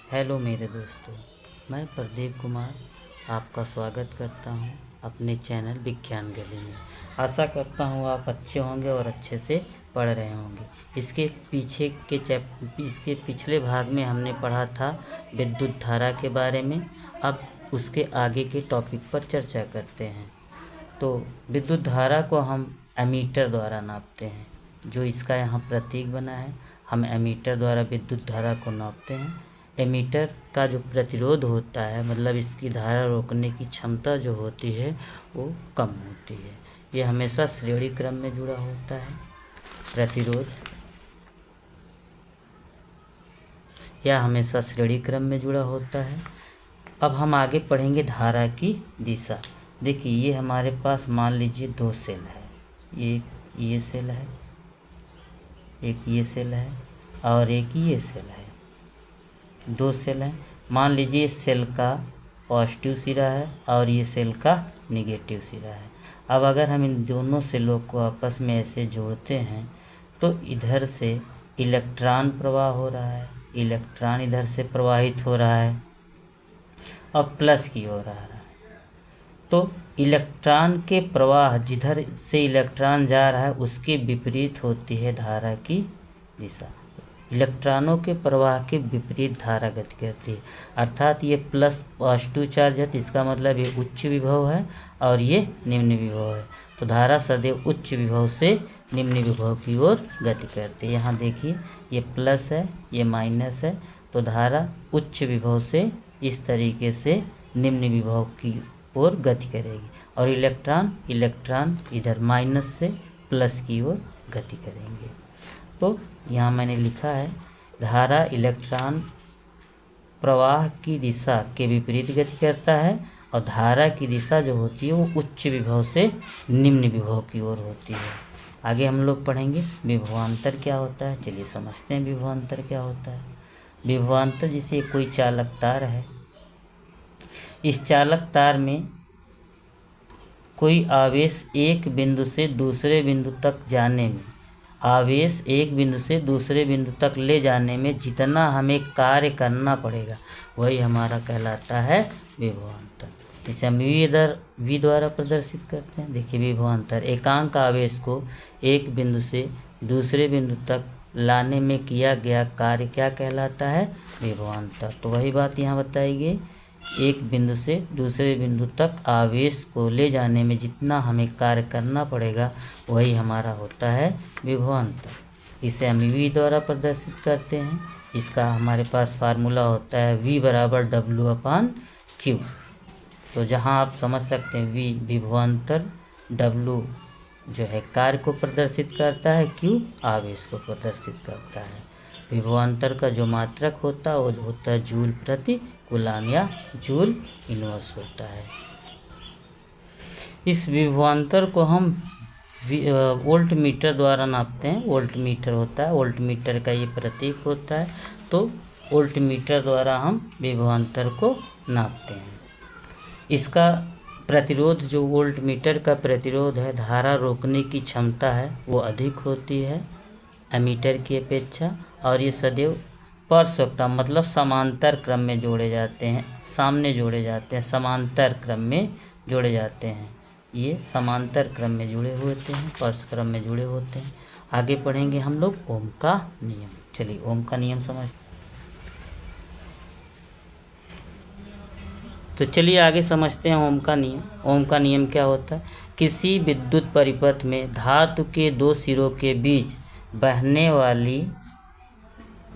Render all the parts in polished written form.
Hello मेरे दोस्तों, मैं प्रदीप कुमार आपका स्वागत करता हूं अपने चैनल विज्ञान गली में। आशा करता हूं आप अच्छे होंगे और अच्छे से पढ़ रहे होंगे। इसके पिछले भाग में हमने पढ़ा था विद्युत धारा के बारे में। अब उसके आगे के टॉपिक पर चर्चा करते हैं। तो विद्युत धारा को हम एमीटर द्वारा नापते हैं। जो इसका यहाँ प्रतीक बना है, हम एमीटर द्वारा विद्युत धारा को नापते हैं। एमीटर का जो प्रतिरोध होता है, मतलब इसकी धारा रोकने की क्षमता जो होती है वो कम होती है। ये हमेशा श्रेणी क्रम में जुड़ा होता है। प्रतिरोध यह हमेशा श्रेणी क्रम में जुड़ा होता है। अब हम आगे पढ़ेंगे धारा की दिशा। देखिए, ये हमारे पास मान लीजिए दो सेल है। ये सेल है, एक ये सेल है और एक ये सेल है। दो सेल हैं। मान लीजिए सेल का पॉजिटिव सिरा है और ये सेल का निगेटिव सिरा है। अब अगर हम इन दोनों सेलों को आपस में ऐसे जोड़ते हैं तो इधर से इलेक्ट्रॉन प्रवाह हो रहा है, इलेक्ट्रॉन इधर से प्रवाहित हो रहा है और प्लस की ओर आ रहा है। तो इलेक्ट्रॉन के प्रवाह, जिधर से इलेक्ट्रॉन जा रहा है उसके विपरीत होती है धारा की दिशा। इलेक्ट्रॉनों के प्रवाह के विपरीत धारा गति करती है। अर्थात ये प्लस पॉजिटिव चार्ज है, तो इसका मतलब ये उच्च विभव है और ये निम्न विभव है। तो धारा सदैव उच्च विभव से निम्न विभव की ओर गति करती है। यहाँ देखिए, ये प्लस है, ये माइनस है। तो धारा उच्च विभव से इस तरीके से निम्न विभव की ओर गति करेगी और इलेक्ट्रॉन इधर माइनस से प्लस की ओर गति करेंगे। तो यहाँ मैंने लिखा है, धारा इलेक्ट्रॉन प्रवाह की दिशा के विपरीत गति करता है और धारा की दिशा जो होती है वो उच्च विभव से निम्न विभव की ओर होती है। आगे हम लोग पढ़ेंगे विभवांतर क्या होता है। चलिए समझते हैं विभवांतर क्या होता है। विभवांतर जैसे कोई चालक तार है, इस चालक तार में कोई आवेश एक बिंदु से दूसरे बिंदु तक जाने में, आवेश एक बिंदु से दूसरे बिंदु तक ले जाने में जितना हमें कार्य करना पड़ेगा वही हमारा कहलाता है विभवांतर। इसे हम V द्वारा प्रदर्शित करते हैं। देखिए, विभवांतर एकांक आवेश को एक बिंदु से दूसरे बिंदु तक लाने में किया गया कार्य क्या कहलाता है, विभवांतर। तो वही बात यहाँ बताई गई, एक बिंदु से दूसरे बिंदु तक आवेश को ले जाने में जितना हमें कार्य करना पड़ेगा वही हमारा होता है विभवांतर। इसे हम V द्वारा प्रदर्शित करते हैं। इसका हमारे पास फार्मूला होता है V = W/Q। तो जहां आप समझ सकते हैं V विभवांतर, W जो है कार्य को प्रदर्शित करता है, Q आवेश को प्रदर्शित करता है। विभवांतर का जो मात्रक होता है वो होता है जूल प्रति कूलम या जूल इनवर्स होता है। इस विभवांतर को हम वोल्ट मीटर द्वारा नापते हैं। वोल्ट मीटर होता है, वोल्ट मीटर का ये प्रतीक होता है। तो वोल्ट मीटर द्वारा हम विभवांतर को नापते हैं। इसका प्रतिरोध, जो वोल्ट मीटर का प्रतिरोध है, धारा रोकने की क्षमता है वो अधिक होती है एमीटर की अपेक्षा। और ये सदैव परस्पर मतलब समांतर क्रम में जोड़े जाते हैं, सामने जोड़े जाते हैं, समांतर क्रम में जोड़े जाते हैं। ये समांतर क्रम में जुड़े होते हैं, परस्पर क्रम में जुड़े होते हैं। आगे पढ़ेंगे हम लोग ओम का नियम। चलिए ओम का नियम समझते। तो चलिए आगे समझते हैं ओम का नियम। ओम का नियम क्या होता है। किसी विद्युत परिपथ में धातु के दो सिरों के बीच बहने वाली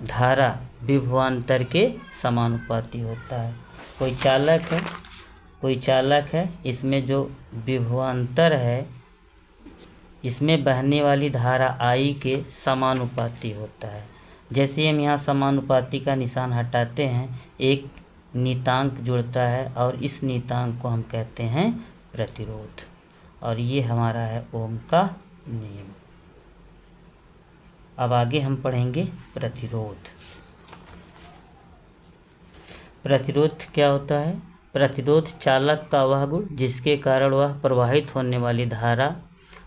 धारा विभवांतर के समानुपाती होता है। कोई चालक है, इसमें जो विभवांतर है इसमें बहने वाली धारा I के समानुपाती होता है। जैसे हम यहाँ समानुपाती का निशान हटाते हैं, एक नियतांक जुड़ता है और इस नियतांक को हम कहते हैं प्रतिरोध। और ये हमारा है ओम का नियम। अब आगे हम पढ़ेंगे प्रतिरोध। प्रतिरोध क्या होता है। प्रतिरोध चालक का वह गुण जिसके कारण वह प्रवाहित होने वाली धारा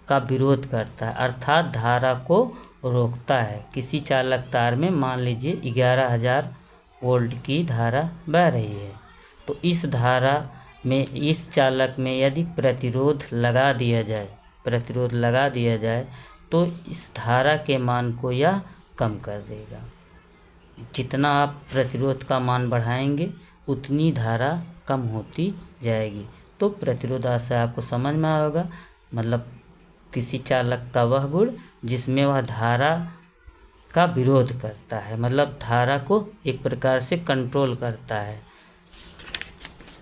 का विरोध करता है, अर्थात धारा को रोकता है। किसी चालक तार में मान लीजिए 11,000 वोल्ट की धारा बह रही है। तो इस धारा में, इस चालक में यदि प्रतिरोध लगा दिया जाए तो इस धारा के मान को यह कम कर देगा। जितना आप प्रतिरोध का मान बढ़ाएंगे उतनी धारा कम होती जाएगी। तो प्रतिरोध से आपको समझ में आएगा, मतलब किसी चालक का वह गुण जिसमें वह धारा का विरोध करता है, मतलब धारा को एक प्रकार से कंट्रोल करता है।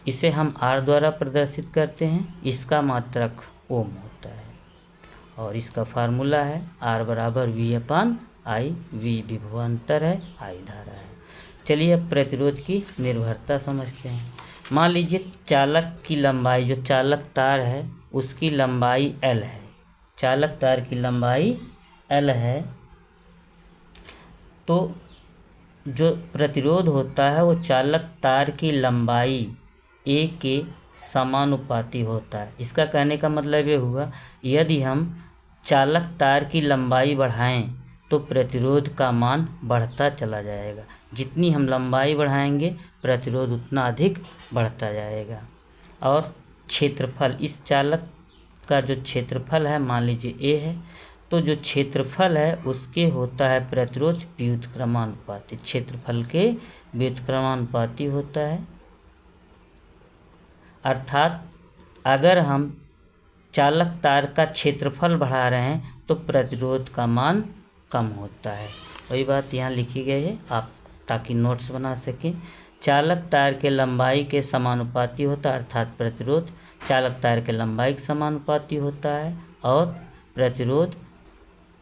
इसे हम R द्वारा प्रदर्शित करते हैं। इसका मात्रक ओम होता है और इसका फार्मूला है R बराबर V/I। V विभवांतर है, I धारा है। चलिए अब प्रतिरोध की निर्भरता समझते हैं। मान लीजिए चालक की लंबाई, जो चालक तार है उसकी लंबाई L है। चालक तार की लंबाई L है, तो जो प्रतिरोध होता है वो चालक तार की लंबाई A के समानुपाती होता है। इसका कहने का मतलब ये हुआ, यदि हम चालक तार की लंबाई बढ़ाएं तो प्रतिरोध का मान बढ़ता चला जाएगा। जितनी हम लंबाई बढ़ाएंगे प्रतिरोध उतना अधिक बढ़ता जाएगा। और क्षेत्रफल, इस चालक का जो क्षेत्रफल है मान लीजिए A है, तो जो क्षेत्रफल है उसके होता है प्रतिरोध व्युत्क्रमानुपाती। क्षेत्रफल के व्युत्क्रमानुपाती होता है। अर्थात अगर हम चालक तार का क्षेत्रफल बढ़ा रहे हैं तो प्रतिरोध का मान कम होता है। वही बात यहाँ लिखी गई है, आप ताकि नोट्स बना सकें। चालक तार के लंबाई के समानुपाती होता है, अर्थात प्रतिरोध चालक तार के लंबाई के समानुपाती होता है। और प्रतिरोध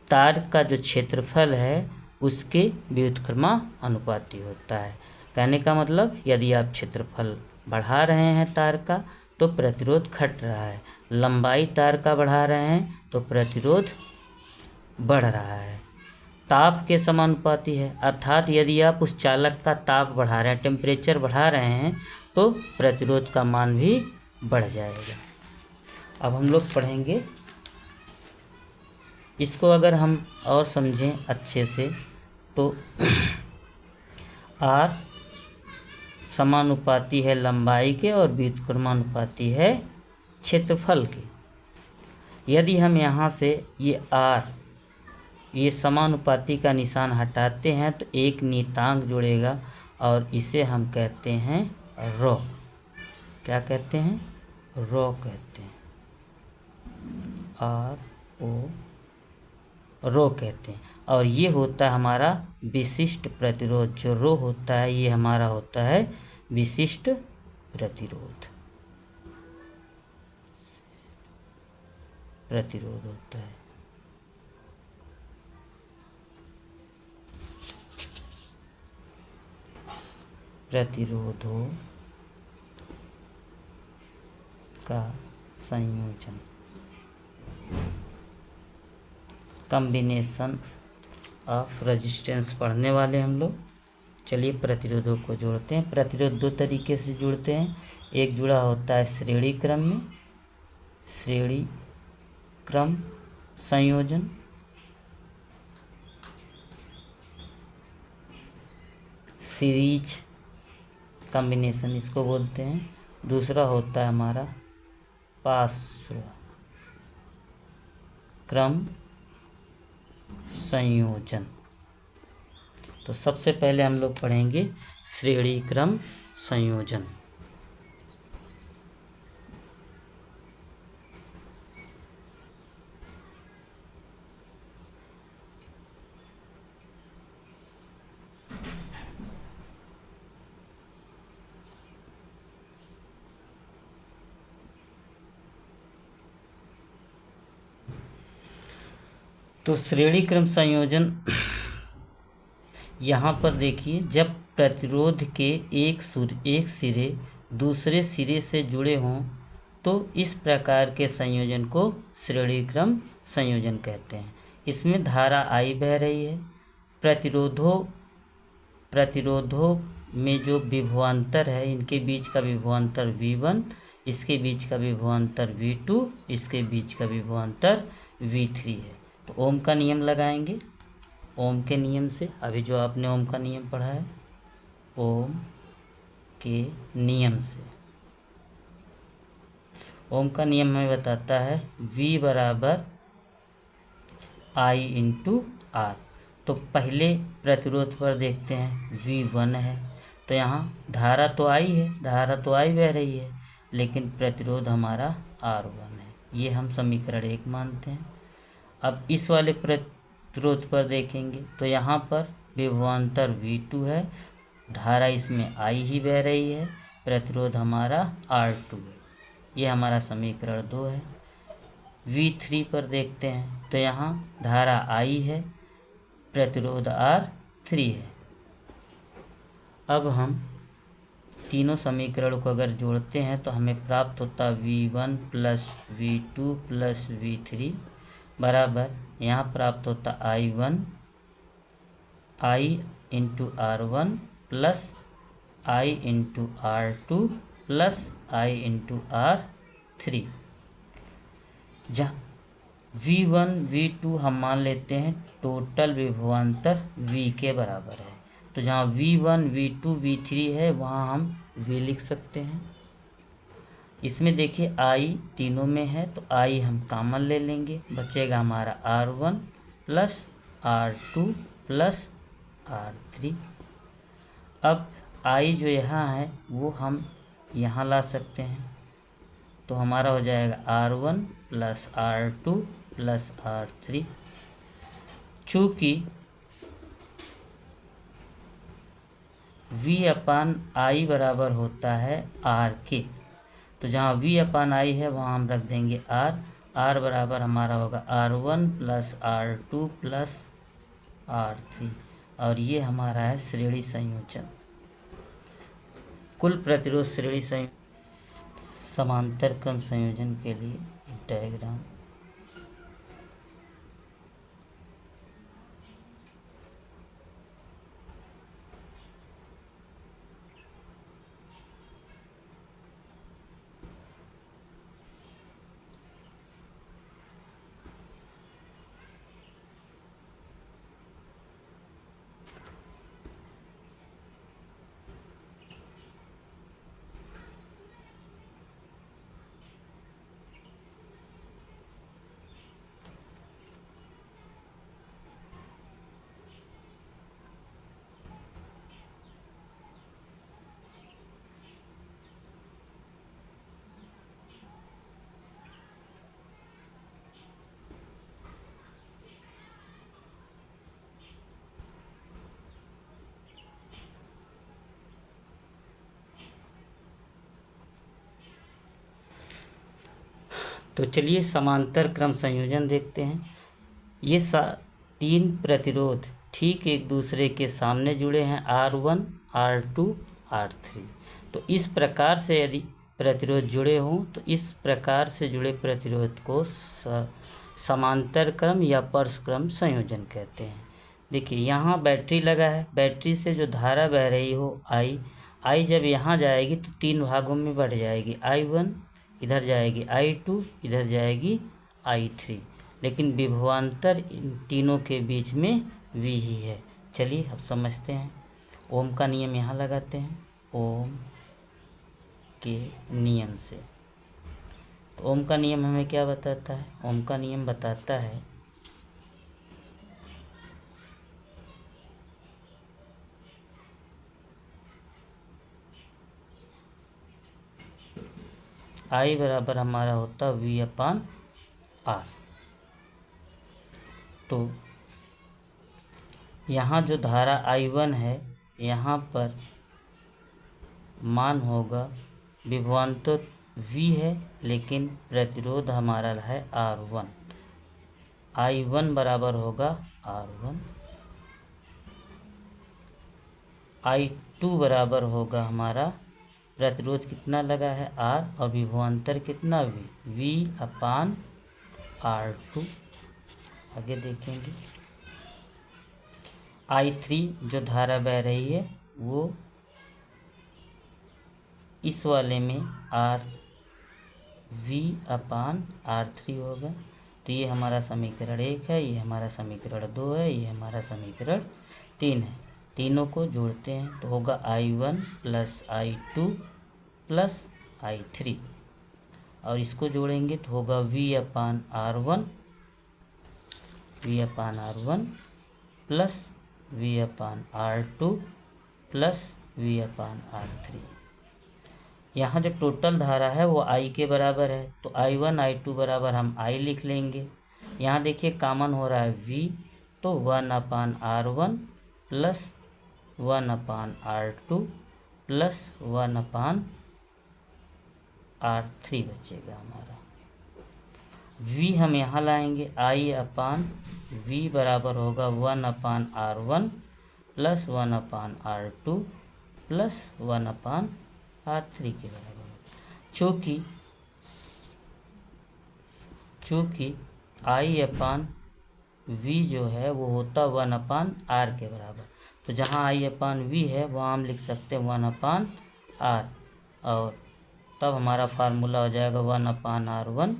तार का जो क्षेत्रफल है उसके व्युत्क्रमानुपाती होता है। कहने का मतलब, यदि आप क्षेत्रफल बढ़ा रहे हैं तार का तो प्रतिरोध घट रहा है, लंबाई तार का बढ़ा रहे हैं तो प्रतिरोध बढ़ रहा है। ताप के समानुपाती है, अर्थात यदि आप उस चालक का ताप बढ़ा रहे हैं, टेम्परेचर बढ़ा रहे हैं तो प्रतिरोध का मान भी बढ़ जाएगा। अब हम लोग पढ़ेंगे इसको, अगर हम और समझें अच्छे से तो R समानुपाती है लंबाई के और व्युत्क्रमानुपाती है क्षेत्रफल के। यदि हम यहाँ से ये R, ये समानुपाती का निशान हटाते हैं तो एक नियतांक जुड़ेगा और इसे हम कहते हैं ρ। क्या कहते हैं? ρ कहते हैं, RO, ρ कहते हैं। और ये होता है हमारा विशिष्ट प्रतिरोध। जो ρ होता है ये हमारा होता है विशिष्ट प्रतिरोध होता है। प्रतिरोधों का संयोजन, कॉम्बिनेशन ऑफ रेजिस्टेंस पढ़ने वाले हम लोग। चलिए प्रतिरोधों को जोड़ते हैं। प्रतिरोध दो तरीके से जुड़ते हैं। एक जुड़ा होता है श्रेणी क्रम में, श्रेणी क्रम संयोजन, सीरीज कॉम्बिनेशन इसको बोलते हैं। दूसरा होता है हमारा पार्श्व क्रम संयोजन। तो सबसे पहले हम लोग पढ़ेंगे श्रेणी क्रम संयोजन। तो श्रेणी क्रम संयोजन, यहाँ पर देखिए, जब प्रतिरोध के एक सिरे दूसरे सिरे से जुड़े हों तो इस प्रकार के संयोजन को श्रेणी क्रम संयोजन कहते हैं। इसमें धारा I बह रही है। प्रतिरोधों में जो विभवांतर है, इनके बीच का विभवांतर V1, इसके बीच का विभवांतर V2, इसके बीच का विभवांतर V3 है। तो ओम का नियम लगाएंगे। ओम के नियम से, अभी जो आपने ओम का नियम पढ़ा है, ओम के नियम से। ओम का नियम हमें बताता है V बराबर I इंटू आर। तो पहले प्रतिरोध पर देखते हैं, V1 है तो यहाँ धारा तो I है, धारा तो I बह रही है, लेकिन प्रतिरोध हमारा R1 है। ये हम समीकरण 1 मानते हैं। अब इस वाले प्रतिरोध पर देखेंगे तो यहाँ पर विभवांतर V2 है, धारा इसमें I ही बह रही है, प्रतिरोध हमारा R2 है। ये हमारा समीकरण 2 है। V3 पर देखते हैं तो यहाँ धारा I है, प्रतिरोध R3 है। अब हम तीनों समीकरणों को अगर जोड़ते हैं तो हमें प्राप्त होता V1 plus V2 plus V3 बराबर, यहाँ प्राप्त होता I1 I into R1 plus I into R2 plus I into R3। जहाँ V1 V2 हम मान लेते हैं टोटल विभवांतर V के बराबर है, तो जहाँ V1 V2 V3 है वहाँ हम V लिख सकते हैं। इसमें देखिए I तीनों में है तो I हम कॉमन ले लेंगे, बचेगा हमारा R1 plus R2 plus R3। अब I जो यहाँ है वो हम यहाँ ला सकते हैं, तो हमारा हो जाएगा R1 plus R2 plus R3। चूँकि V अपान I बराबर होता है R के, तो जहाँ V अपान I है वहाँ हम रख देंगे R। R बराबर हमारा होगा R1 plus R2 plus R3, और ये हमारा है श्रेणी संयोजन। कुल प्रतिरोध श्रेणी समांतर क्रम संयोजन के लिए डायग्राम। तो चलिए समांतर क्रम संयोजन देखते हैं। ये तीन प्रतिरोध ठीक एक दूसरे के सामने जुड़े हैं, R1 R2 R3। तो इस प्रकार से यदि प्रतिरोध जुड़े हों तो इस प्रकार से जुड़े प्रतिरोध को समांतर क्रम या परस्क्रम संयोजन कहते हैं। देखिए यहाँ बैटरी लगा है, बैटरी से जो धारा बह रही हो I जब यहाँ जाएगी तो तीन भागों में बढ़ जाएगी, I1 इधर जाएगी, I2 इधर जाएगी, I3, लेकिन विभवांतर इन तीनों के बीच में V ही है। चलिए अब समझते हैं। ओम का नियम यहाँ लगाते हैं, ओम के नियम से। तो ओम का नियम हमें क्या बताता है? ओम का नियम बताता है I बराबर हमारा होता V अपान R। तो यहाँ जो धारा I1 है यहाँ पर मान होगा, विभवांतर V है लेकिन प्रतिरोध हमारा है R1। I1 बराबर होगा R1, I2 बराबर होगा हमारा, प्रतिरोध कितना लगा है R, और विभवांतर कितना V अपान R2। आगे देखेंगे I3 जो धारा बह रही है वो इस वाले में V अपान R3 होगा। तो ये हमारा समीकरण 1 है, ये हमारा समीकरण 2 है, ये हमारा समीकरण 3 है। तीनों को जोड़ते हैं तो होगा I1 plus I2 plus I3, और इसको जोड़ेंगे तो होगा V/R1 plus V/R2 plus V/R3। यहाँ जो टोटल धारा है वो I के बराबर है, तो I1 I2 बराबर हम I लिख लेंगे। यहाँ देखिए कॉमन हो रहा है V, तो 1/R1 plus 1/R2 plus 1/R3 बचेगा हमारा। V हम यहाँ लाएंगे, I/V बराबर होगा 1/R1 plus 1/R2 plus 1/R3 के बराबर। चूँकि I/V जो है वो होता 1/R के बराबर, तो जहाँ I/V है वहाँ हम लिख सकते हैं 1/R, और तब हमारा फार्मूला हो जाएगा 1/R1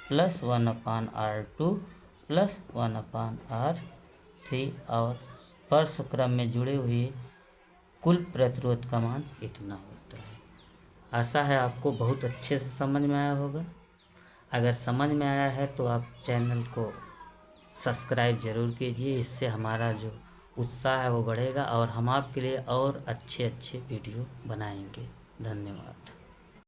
plus 1/R2 plus 1/R3, और स्पर्श क्रम में जुड़े हुए कुल प्रतिरोध का मान इतना होता है। आशा है आपको बहुत अच्छे से समझ में आया होगा। अगर समझ में आया है तो आप चैनल को सब्सक्राइब ज़रूर कीजिए, इससे हमारा जो उत्साह है वो बढ़ेगा और हम आपके लिए और अच्छे वीडियो बनाएंगे। धन्यवाद।